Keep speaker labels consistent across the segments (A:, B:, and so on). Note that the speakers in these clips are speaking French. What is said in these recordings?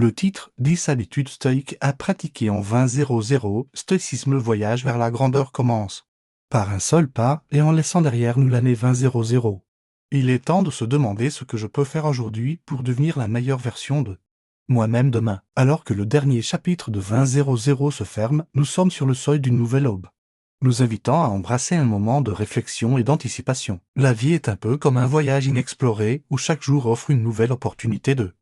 A: Le titre 10 habitudes stoïques à pratiquer en 2000, stoïcisme, le voyage vers la grandeur commence. Par un seul pas et en laissant derrière nous l'année 2000. Il est temps de se demander ce que je peux faire aujourd'hui pour devenir la meilleure version de moi-même demain. Alors que le dernier chapitre de 2000 se ferme, nous sommes sur le seuil d'une nouvelle aube, nous invitant à embrasser un moment de réflexion et d'anticipation. La vie est un peu comme un voyage inexploré où chaque jour offre une nouvelle opportunité de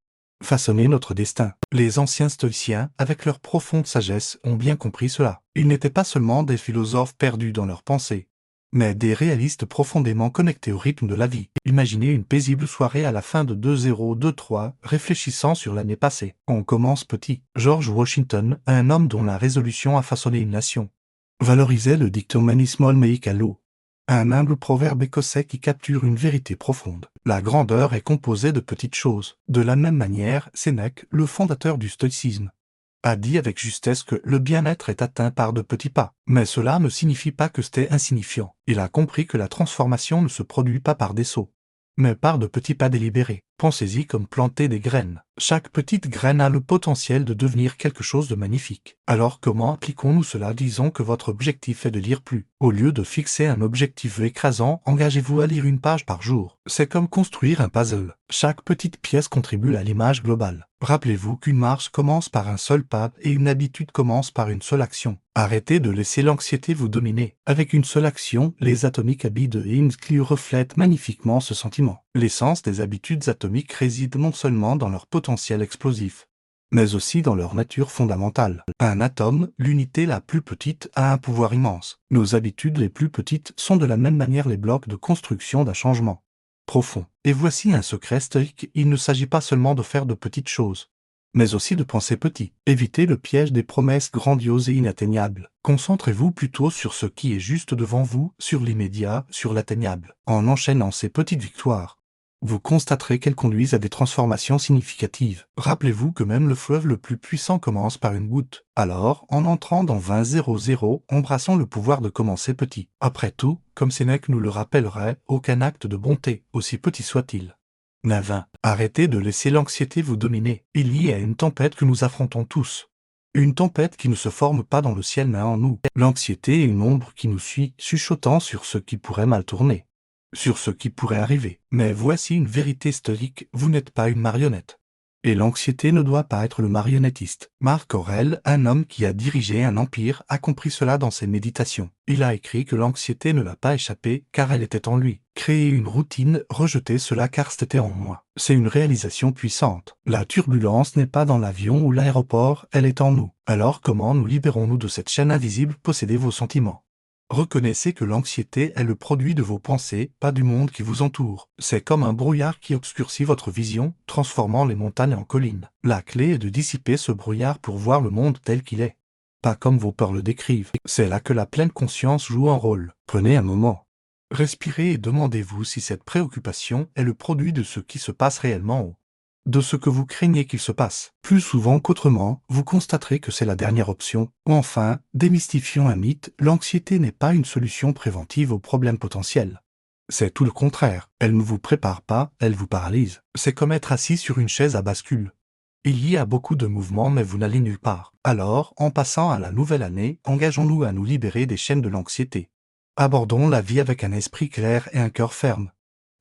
A: façonner notre destin. Les anciens stoïciens, avec leur profonde sagesse, ont bien compris cela. Ils n'étaient pas seulement des philosophes perdus dans leurs pensées, mais des réalistes profondément connectés au rythme de la vie. Imaginez une paisible soirée à la fin de 2023, réfléchissant sur l'année passée. On commence petit. George Washington, un homme dont la résolution a façonné une nation, valorisait le dictum manis mal mei calo, un humble proverbe écossais qui capture une vérité profonde. La grandeur est composée de petites choses. De la même manière, Sénèque, le fondateur du stoïcisme, a dit avec justesse que le bien-être est atteint par de petits pas. Mais cela ne signifie pas que c'était insignifiant. Il a compris que la transformation ne se produit pas par des sauts, mais par de petits pas délibérés. Pensez-y comme planter des graines. Chaque petite graine a le potentiel de devenir quelque chose de magnifique. Alors comment appliquons-nous cela? Disons que votre objectif est de lire plus. Au lieu de fixer un objectif écrasant, engagez-vous à lire une page par jour. C'est comme construire un puzzle. Chaque petite pièce contribue à l'image globale. Rappelez-vous qu'une marche commence par un seul pas et une habitude commence par une seule action. Arrêtez de laisser l'anxiété vous dominer. Avec une seule action, les atomiques habits de Hinkley reflètent magnifiquement ce sentiment. L'essence des habitudes atomiques réside non seulement dans leur potentiel explosif, mais aussi dans leur nature fondamentale. Un atome, l'unité la plus petite, a un pouvoir immense. Nos habitudes les plus petites sont de la même manière les blocs de construction d'un changement profond. Et voici un secret stoïque, il ne s'agit pas seulement de faire de petites choses, mais aussi de penser petit. Évitez le piège des promesses grandioses et inatteignables. Concentrez-vous plutôt sur ce qui est juste devant vous, sur l'immédiat, sur l'atteignable. En enchaînant ces petites victoires, vous constaterez qu'elles conduisent à des transformations significatives. Rappelez-vous que même le fleuve le plus puissant commence par une goutte. Alors, en entrant dans 2000, embrassons le pouvoir de commencer petit. Après tout, comme Sénèque nous le rappellerait, aucun acte de bonté, aussi petit soit-il, n'a vain. Arrêtez de laisser l'anxiété vous dominer. Il y a une tempête que nous affrontons tous. Une tempête qui ne se forme pas dans le ciel mais en nous. L'anxiété est une ombre qui nous suit, chuchotant sur ce qui pourrait mal tourner, sur ce qui pourrait arriver. Mais voici une vérité stoïque, vous n'êtes pas une marionnette. Et l'anxiété ne doit pas être le marionnettiste. Marc Aurèle, un homme qui a dirigé un empire, a compris cela dans ses méditations. Il a écrit que l'anxiété ne l'a pas échappé car elle était en lui. Créer une routine, rejeter cela car c'était en moi. C'est une réalisation puissante. La turbulence n'est pas dans l'avion ou l'aéroport, elle est en nous. Alors comment nous libérons-nous de cette chaîne invisible? Possédez vos sentiments. Reconnaissez que l'anxiété est le produit de vos pensées, pas du monde qui vous entoure. C'est comme un brouillard qui obscurcit votre vision, transformant les montagnes en collines. La clé est de dissiper ce brouillard pour voir le monde tel qu'il est, pas comme vos peurs le décrivent. C'est là que la pleine conscience joue un rôle. Prenez un moment, respirez et demandez-vous si cette préoccupation est le produit de ce qui se passe réellement ou de ce que vous craignez qu'il se passe. Plus souvent qu'autrement, vous constaterez que c'est la dernière option. Enfin, démystifions un mythe, l'anxiété n'est pas une solution préventive aux problèmes potentiels. C'est tout le contraire. Elle ne vous prépare pas, elle vous paralyse. C'est comme être assis sur une chaise à bascule. Il y a beaucoup de mouvements mais vous n'allez nulle part. Alors, en passant à la nouvelle année, engageons-nous à nous libérer des chaînes de l'anxiété. Abordons la vie avec un esprit clair et un cœur ferme.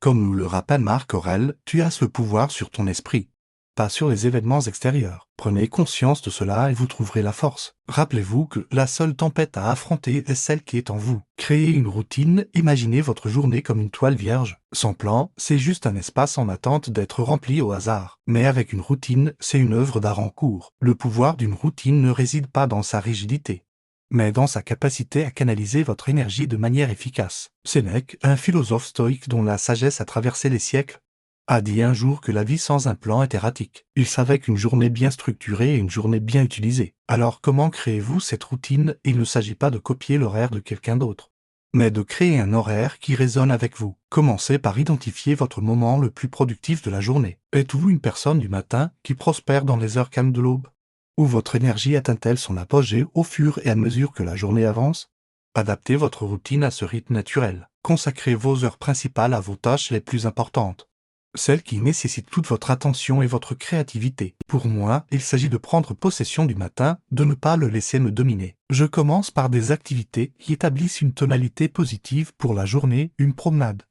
A: Comme nous le rappelle Marc Aurèle, tu as ce pouvoir sur ton esprit, pas sur les événements extérieurs. Prenez conscience de cela et vous trouverez la force. Rappelez-vous que la seule tempête à affronter est celle qui est en vous. Créez une routine, imaginez votre journée comme une toile vierge. Sans plan, c'est juste un espace en attente d'être rempli au hasard. Mais avec une routine, c'est une œuvre d'art en cours. Le pouvoir d'une routine ne réside pas dans sa rigidité, mais dans sa capacité à canaliser votre énergie de manière efficace. Sénèque, un philosophe stoïque dont la sagesse a traversé les siècles, a dit un jour que la vie sans un plan est erratique. Il savait qu'une journée bien structurée est une journée bien utilisée. Alors comment créez-vous cette routine? Il ne s'agit pas de copier l'horaire de quelqu'un d'autre, mais de créer un horaire qui résonne avec vous. Commencez par identifier votre moment le plus productif de la journée. Êtes-vous une personne du matin qui prospère dans les heures calmes de l'aube? Ou votre énergie atteint-elle son apogée au fur et à mesure que la journée avance? Adaptez votre routine à ce rythme naturel. Consacrez vos heures principales à vos tâches les plus importantes. celles qui nécessitent toute votre attention et votre créativité. Pour moi, il s'agit de prendre possession du matin, de ne pas le laisser me dominer. Je commence par des activités qui établissent une tonalité positive pour la journée, une promenade.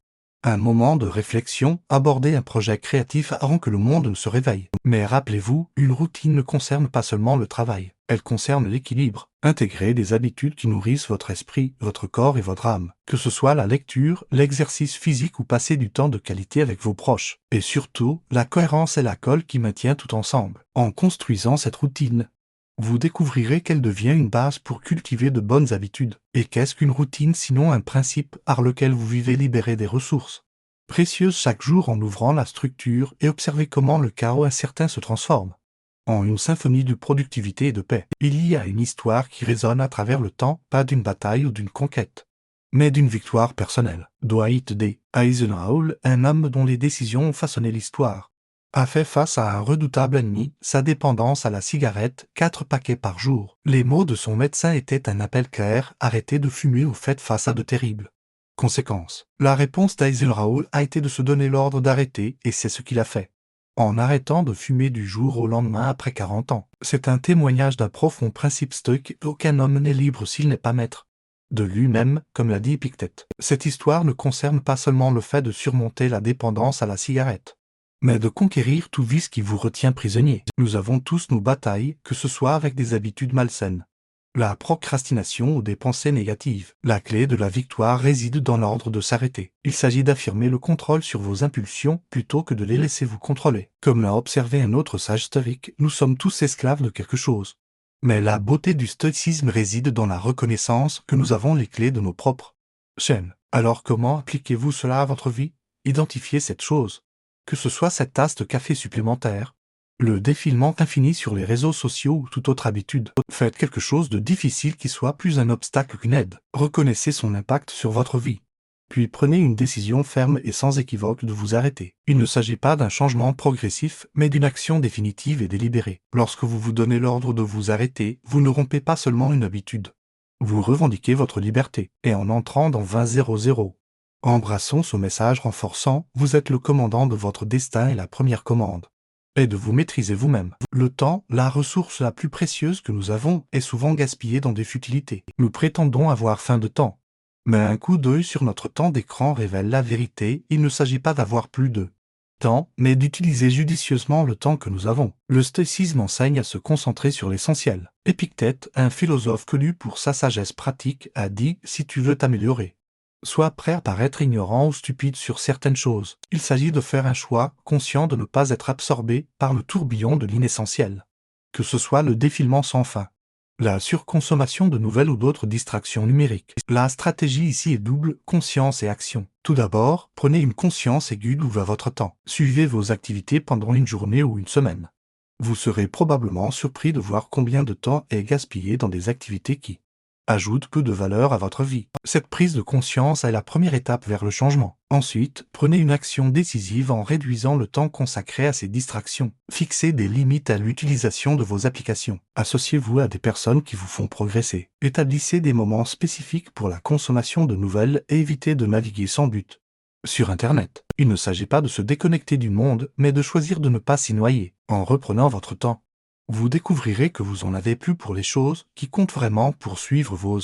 A: Un moment de réflexion, aborder un projet créatif avant que le monde ne se réveille. Mais rappelez-vous, une routine ne concerne pas seulement le travail, elle concerne l'équilibre. Intégrer des habitudes qui nourrissent votre esprit, votre corps et votre âme. Que ce soit la lecture, l'exercice physique ou passer du temps de qualité avec vos proches. Et surtout, la cohérence est la colle qui maintient tout ensemble. En construisant cette routine, vous découvrirez qu'elle devient une base pour cultiver de bonnes habitudes. Et qu'est-ce qu'une routine sinon un principe par lequel vous vivez libéré des ressources précieuses chaque jour en ouvrant la structure et observez comment le chaos incertain se transforme en une symphonie de productivité et de paix. Il y a une histoire qui résonne à travers le temps, pas d'une bataille ou d'une conquête, mais d'une victoire personnelle. Dwight D. Eisenhower, un homme dont les décisions ont façonné l'histoire, a fait face à un redoutable ennemi, sa dépendance à la cigarette, 4 paquets par jour. Les mots de son médecin étaient un appel clair, arrêtez de fumer ou faites face à de terribles conséquences. La réponse d'Eisenhower a été de se donner l'ordre d'arrêter, et c'est ce qu'il a fait. En arrêtant de fumer du jour au lendemain après 40 ans. C'est un témoignage d'un profond principe stoïque, aucun homme n'est libre s'il n'est pas maître de lui-même, comme l'a dit Épictète. Cette histoire ne concerne pas seulement le fait de surmonter la dépendance à la cigarette, mais de conquérir tout vice qui vous retient prisonnier. Nous avons tous nos batailles, que ce soit avec des habitudes malsaines, la procrastination ou des pensées négatives. La clé de la victoire réside dans l'ordre de s'arrêter. Il s'agit d'affirmer le contrôle sur vos impulsions plutôt que de les laisser vous contrôler. Comme l'a observé un autre sage stoïque, nous sommes tous esclaves de quelque chose. Mais la beauté du stoïcisme réside dans la reconnaissance que nous avons les clés de nos propres chaînes. Alors comment appliquez-vous cela à votre vie? Identifiez cette chose. Que ce soit cette tasse de café supplémentaire, le défilement infini sur les réseaux sociaux ou toute autre habitude. Faites quelque chose de difficile qui soit plus un obstacle qu'une aide. Reconnaissez son impact sur votre vie. Puis prenez une décision ferme et sans équivoque de vous arrêter. Il ne s'agit pas d'un changement progressif, mais d'une action définitive et délibérée. Lorsque vous vous donnez l'ordre de vous arrêter, vous ne rompez pas seulement une habitude. Vous revendiquez votre liberté. Et en entrant dans 2000, embrassons ce message renforçant, vous êtes le commandant de votre destin et la première commande et de vous maîtriser vous-même. Le temps, la ressource la plus précieuse que nous avons, est souvent gaspillée dans des futilités. Nous prétendons avoir faim de temps. Mais un coup d'œil sur notre temps d'écran révèle la vérité, il ne s'agit pas d'avoir plus de temps, mais d'utiliser judicieusement le temps que nous avons. Le stoïcisme enseigne à se concentrer sur l'essentiel. Épictète, un philosophe connu pour sa sagesse pratique, a dit « Si tu veux t'améliorer, sois prêt à paraître ignorant ou stupide sur certaines choses. Il s'agit de faire un choix, conscient de ne pas être absorbé par le tourbillon de l'inessentiel. Que ce soit le défilement sans fin, la surconsommation de nouvelles ou d'autres distractions numériques. La stratégie ici est double, conscience et action. Tout d'abord, prenez une conscience aiguë d'où va votre temps. Suivez vos activités pendant une journée ou une semaine. Vous serez probablement surpris de voir combien de temps est gaspillé dans des activités qui ajoute peu de valeur à votre vie. Cette prise de conscience est la première étape vers le changement. Ensuite, prenez une action décisive en réduisant le temps consacré à ces distractions. Fixez des limites à l'utilisation de vos applications. Associez-vous à des personnes qui vous font progresser. Établissez des moments spécifiques pour la consommation de nouvelles et évitez de naviguer sans but sur Internet. Il ne s'agit pas de se déconnecter du monde, mais de choisir de ne pas s'y noyer. En reprenant votre temps, vous découvrirez que vous en avez plus pour les choses qui comptent vraiment pour suivre vos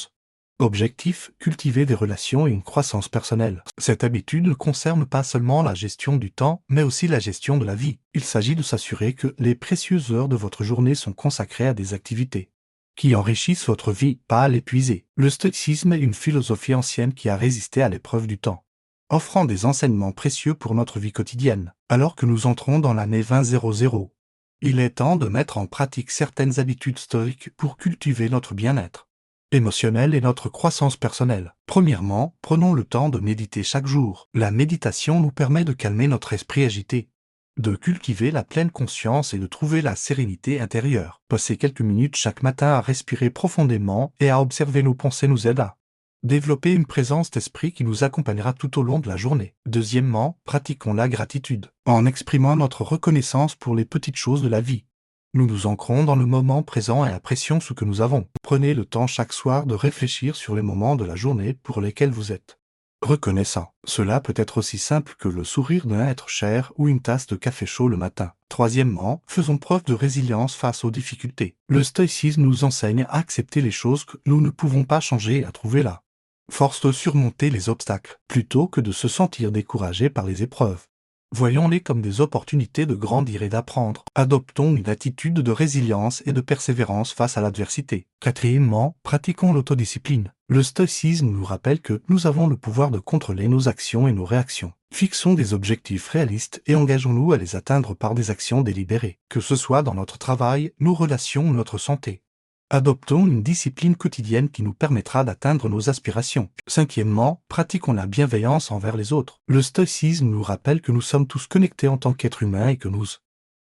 A: objectifs, cultiver des relations et une croissance personnelle. Cette habitude ne concerne pas seulement la gestion du temps, mais aussi la gestion de la vie. Il s'agit de s'assurer que les précieuses heures de votre journée sont consacrées à des activités qui enrichissent votre vie, pas à l'épuiser. Le stoïcisme est une philosophie ancienne qui a résisté à l'épreuve du temps, offrant des enseignements précieux pour notre vie quotidienne. Alors que nous entrons dans l'année 2000, il est temps de mettre en pratique certaines habitudes stoïques pour cultiver notre bien-être émotionnel et notre croissance personnelle. Premièrement, prenons le temps de méditer chaque jour. La méditation nous permet de calmer notre esprit agité, de cultiver la pleine conscience et de trouver la sérénité intérieure. Passer quelques minutes chaque matin à respirer profondément et à observer nos pensées nous aide à développer une présence d'esprit qui nous accompagnera tout au long de la journée. Deuxièmement, pratiquons la gratitude, en exprimant notre reconnaissance pour les petites choses de la vie. Nous nous ancrons dans le moment présent et apprécions ce que nous avons. Prenez le temps chaque soir de réfléchir sur les moments de la journée pour lesquels vous êtes reconnaissant. Cela peut être aussi simple que le sourire d'un être cher ou une tasse de café chaud le matin. Troisièmement, faisons preuve de résilience face aux difficultés. Le stoïcisme nous enseigne à accepter les choses que nous ne pouvons pas changer et à trouver la force de surmonter les obstacles, plutôt que de se sentir découragé par les épreuves. Voyons-les comme des opportunités de grandir et d'apprendre. Adoptons une attitude de résilience et de persévérance face à l'adversité. Quatrièmement, pratiquons l'autodiscipline. Le stoïcisme nous rappelle que nous avons le pouvoir de contrôler nos actions et nos réactions. Fixons des objectifs réalistes et engageons-nous à les atteindre par des actions délibérées, que ce soit dans notre travail, nos relations ou notre santé. Adoptons une discipline quotidienne qui nous permettra d'atteindre nos aspirations. Cinquièmement, pratiquons la bienveillance envers les autres. Le stoïcisme nous rappelle que nous sommes tous connectés en tant qu'êtres humains et que nous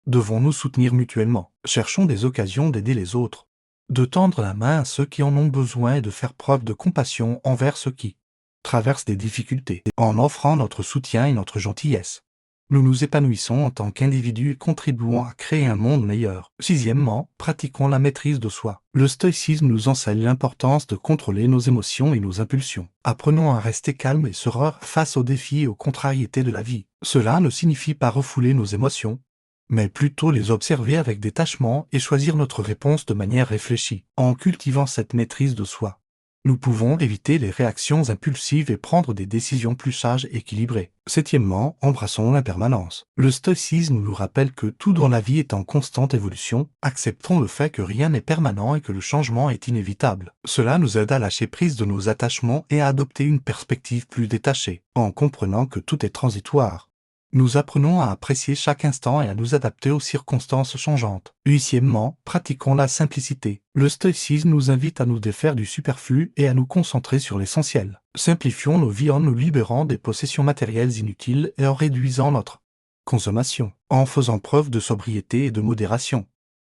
A: devons nous soutenir mutuellement. Cherchons des occasions d'aider les autres, de tendre la main à ceux qui en ont besoin et de faire preuve de compassion envers ceux qui traversent des difficultés, en offrant notre soutien et notre gentillesse. Nous nous épanouissons en tant qu'individus et contribuons à créer un monde meilleur. Sixièmement, pratiquons la maîtrise de soi. Le stoïcisme nous enseigne l'importance de contrôler nos émotions et nos impulsions. Apprenons à rester calmes et sereins face aux défis et aux contrariétés de la vie. Cela ne signifie pas refouler nos émotions, mais plutôt les observer avec détachement et choisir notre réponse de manière réfléchie. En cultivant cette maîtrise de soi, nous pouvons éviter les réactions impulsives et prendre des décisions plus sages et équilibrées. Septièmement, embrassons l'impermanence. Le stoïcisme nous rappelle que tout dans la vie est en constante évolution. Acceptons le fait que rien n'est permanent et que le changement est inévitable. Cela nous aide à lâcher prise de nos attachements et à adopter une perspective plus détachée, en comprenant que tout est transitoire. Nous apprenons à apprécier chaque instant et à nous adapter aux circonstances changeantes. Huitièmement, pratiquons la simplicité. Le stoïcisme nous invite à nous défaire du superflu et à nous concentrer sur l'essentiel. Simplifions nos vies en nous libérant des possessions matérielles inutiles et en réduisant notre consommation. En faisant preuve de sobriété et de modération,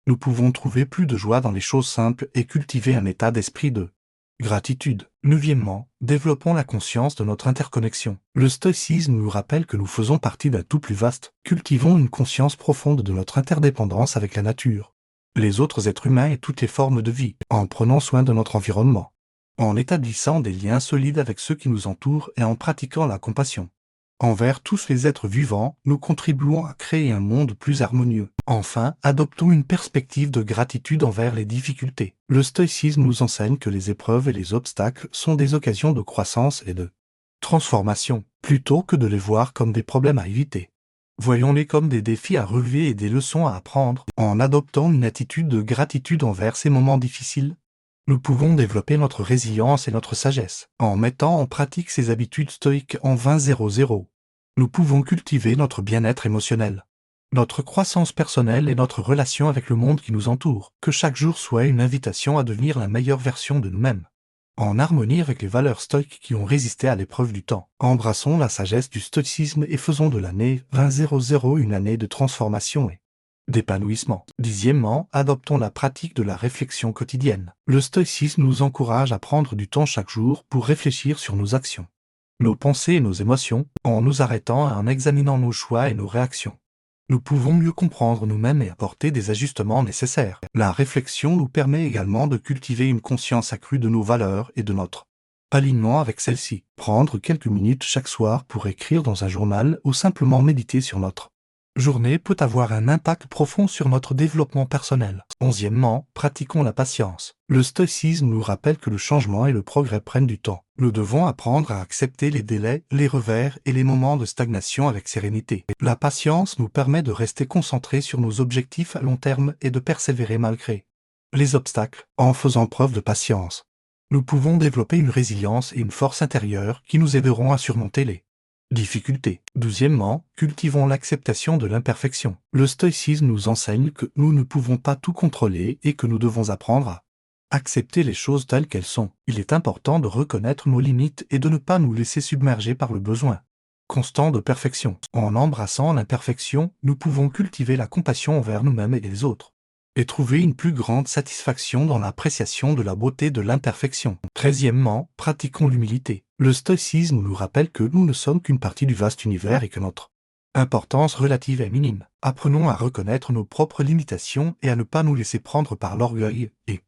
A: nous pouvons trouver plus de joie dans les choses simples et cultiver un état d'esprit de gratitude. Neuvièmement, développons la conscience de notre interconnexion. Le stoïcisme nous rappelle que nous faisons partie d'un tout plus vaste. Cultivons une conscience profonde de notre interdépendance avec la nature, les autres êtres humains et toutes les formes de vie, en prenant soin de notre environnement, en établissant des liens solides avec ceux qui nous entourent et en pratiquant la compassion envers tous les êtres vivants, nous contribuons à créer un monde plus harmonieux. Enfin, adoptons une perspective de gratitude envers les difficultés. Le stoïcisme nous enseigne que les épreuves et les obstacles sont des occasions de croissance et de transformation, plutôt que de les voir comme des problèmes à éviter. Voyons-les comme des défis à relever et des leçons à apprendre. En adoptant une attitude de gratitude envers ces moments difficiles, nous pouvons développer notre résilience et notre sagesse. En mettant en pratique ces habitudes stoïques en 2000, nous pouvons cultiver notre bien-être émotionnel, notre croissance personnelle et notre relation avec le monde qui nous entoure. Que chaque jour soit une invitation à devenir la meilleure version de nous-mêmes, en harmonie avec les valeurs stoïques qui ont résisté à l'épreuve du temps. Embrassons la sagesse du stoïcisme et faisons de l'année 2000 une année de transformation et d'épanouissement. Dixièmement, adoptons la pratique de la réflexion quotidienne. Le stoïcisme nous encourage à prendre du temps chaque jour pour réfléchir sur nos actions, nos pensées et nos émotions, en nous arrêtant et en examinant nos choix et nos réactions. Nous pouvons mieux comprendre nous-mêmes et apporter des ajustements nécessaires. La réflexion nous permet également de cultiver une conscience accrue de nos valeurs et de notre alignement avec celles-ci. Prendre quelques minutes chaque soir pour écrire dans un journal ou simplement méditer sur notre journée peut avoir un impact profond sur notre développement personnel. Onzièmement, pratiquons la patience. Le stoïcisme nous rappelle que le changement et le progrès prennent du temps. Nous devons apprendre à accepter les délais, les revers et les moments de stagnation avec sérénité. La patience nous permet de rester concentrés sur nos objectifs à long terme et de persévérer malgré les obstacles. En faisant preuve de patience, nous pouvons développer une résilience et une force intérieure qui nous aideront à surmonter les difficultés. Douzièmement, cultivons l'acceptation de l'imperfection. Le stoïcisme nous enseigne que nous ne pouvons pas tout contrôler et que nous devons apprendre à accepter les choses telles qu'elles sont. Il est important de reconnaître nos limites et de ne pas nous laisser submerger par le besoin constant de perfection. En embrassant l'imperfection, nous pouvons cultiver la compassion envers nous-mêmes et les autres, et trouver une plus grande satisfaction dans l'appréciation de la beauté de l'imperfection. Treizièmement, pratiquons l'humilité. Le stoïcisme nous rappelle que nous ne sommes qu'une partie du vaste univers et que notre importance relative est minime. Apprenons à reconnaître nos propres limitations et à ne pas nous laisser prendre par l'orgueil et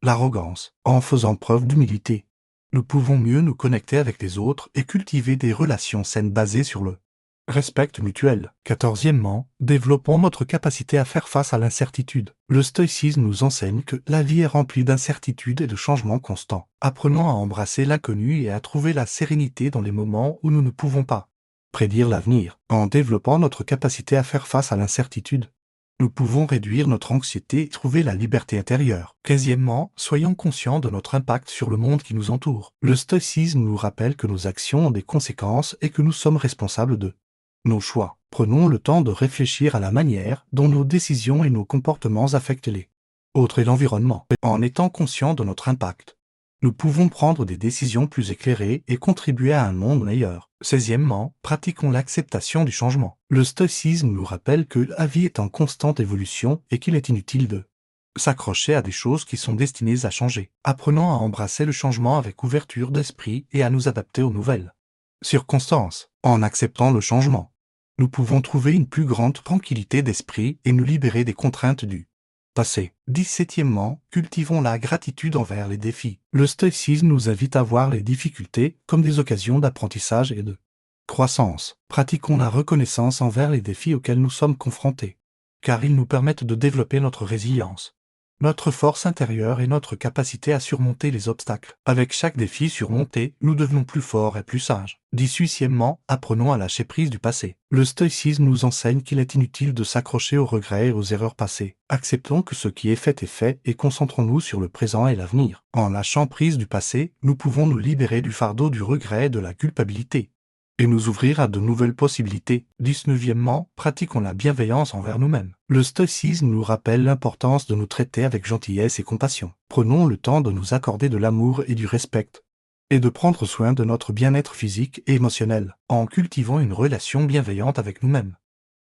A: l'arrogance. En faisant preuve d'humilité, Nous pouvons mieux nous connecter avec les autres et cultiver des relations saines basées sur le respect mutuel. 14e, développons notre capacité à faire face à l'incertitude. Le stoïcisme nous enseigne que la vie est remplie d'incertitudes et de changements constants. Apprenons à embrasser l'inconnu et à trouver la sérénité dans les moments où nous ne pouvons pas prédire l'avenir. En développant notre capacité à faire face à l'incertitude, nous pouvons réduire notre anxiété et trouver la liberté intérieure. 15e, soyons conscients de notre impact sur le monde qui nous entoure. Le stoïcisme nous rappelle que nos actions ont des conséquences et que nous sommes responsables de nos choix. Prenons le temps de réfléchir à la manière dont nos décisions et nos comportements affectent les autres et l'environnement. En étant conscients de notre impact, nous pouvons prendre des décisions plus éclairées et contribuer à un monde meilleur. 16e, pratiquons l'acceptation du changement. Le stoïcisme nous rappelle que la vie est en constante évolution et qu'il est inutile de s'accrocher à des choses qui sont destinées à changer. Apprenons à embrasser le changement avec ouverture d'esprit et à nous adapter aux nouvelles circonstances. En acceptant le changement, nous pouvons trouver une plus grande tranquillité d'esprit et nous libérer des contraintes du passé. 17e, cultivons la gratitude envers les défis. Le stoïcisme nous invite à voir les difficultés comme des occasions d'apprentissage et de croissance. Pratiquons la reconnaissance envers les défis auxquels nous sommes confrontés, car ils nous permettent de développer notre résilience, notre force intérieure et notre capacité à surmonter les obstacles. Avec chaque défi surmonté, nous devenons plus forts et plus sages. 18e, apprenons à lâcher prise du passé. Le stoïcisme nous enseigne qu'il est inutile de s'accrocher aux regrets et aux erreurs passées. Acceptons que ce qui est fait et concentrons-nous sur le présent et l'avenir. En lâchant prise du passé, nous pouvons nous libérer du fardeau du regret et de la culpabilité, et nous ouvrir à de nouvelles possibilités. 19e, pratiquons la bienveillance envers nous-mêmes. Le stoïcisme nous rappelle l'importance de nous traiter avec gentillesse et compassion. Prenons le temps de nous accorder de l'amour et du respect, et de prendre soin de notre bien-être physique et émotionnel. En cultivant une relation bienveillante avec nous-mêmes,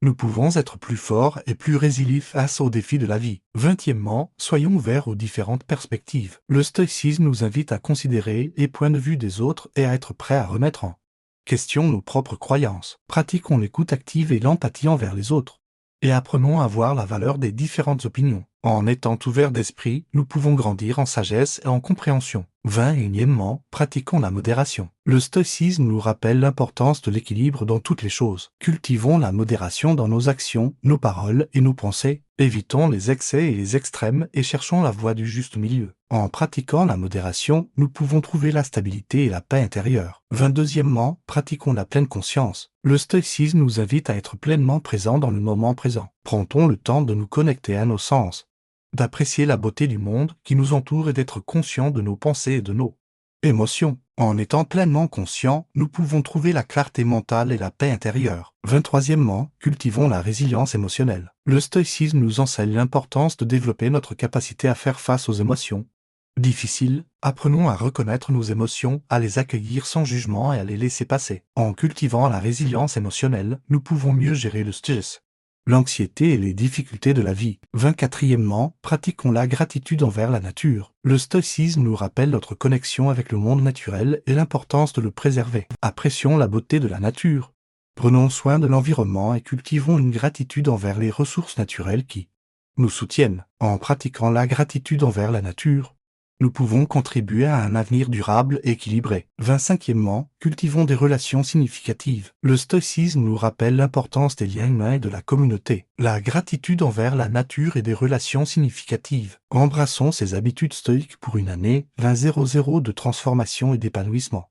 A: nous pouvons être plus forts et plus résilients face aux défis de la vie. 20e, soyons ouverts aux différentes perspectives. Le stoïcisme nous invite à considérer les points de vue des autres et à être prêts à remettre en question nos propres croyances. Pratiquons l'écoute active et l'empathie envers les autres, et apprenons à voir la valeur des différentes opinions. En étant ouverts d'esprit, nous pouvons grandir en sagesse et en compréhension. 21e, pratiquons la modération. Le stoïcisme nous rappelle l'importance de l'équilibre dans toutes les choses. Cultivons la modération dans nos actions, nos paroles et nos pensées. Évitons les excès et les extrêmes et cherchons la voie du juste milieu. En pratiquant la modération, nous pouvons trouver la stabilité et la paix intérieure. 22e, pratiquons la pleine conscience. Le stoïcisme nous invite à être pleinement présents dans le moment présent. Prendons le temps de nous connecter à nos sens, d'apprécier la beauté du monde qui nous entoure et d'être conscients de nos pensées et de nos émotions. En étant pleinement conscients, nous pouvons trouver la clarté mentale et la paix intérieure. 23e, cultivons la résilience émotionnelle. Le stoïcisme nous enseigne l'importance de développer notre capacité à faire face aux émotions difficiles. Apprenons à reconnaître nos émotions, à les accueillir sans jugement et à les laisser passer. En cultivant la résilience émotionnelle, nous pouvons mieux gérer le stress, l'anxiété et les difficultés de la vie. 24e, pratiquons la gratitude envers la nature. Le stoïcisme nous rappelle notre connexion avec le monde naturel et l'importance de le préserver. Apprécions la beauté de la nature. Prenons soin de l'environnement et cultivons une gratitude envers les ressources naturelles qui nous soutiennent. En pratiquant la gratitude envers la nature, nous pouvons contribuer à un avenir durable et équilibré. 25e, cultivons des relations significatives. Le stoïcisme nous rappelle l'importance des liens humains et de la communauté. La gratitude envers la nature et des relations significatives. Embrassons ces habitudes stoïques pour une année 2000 de transformation et d'épanouissement.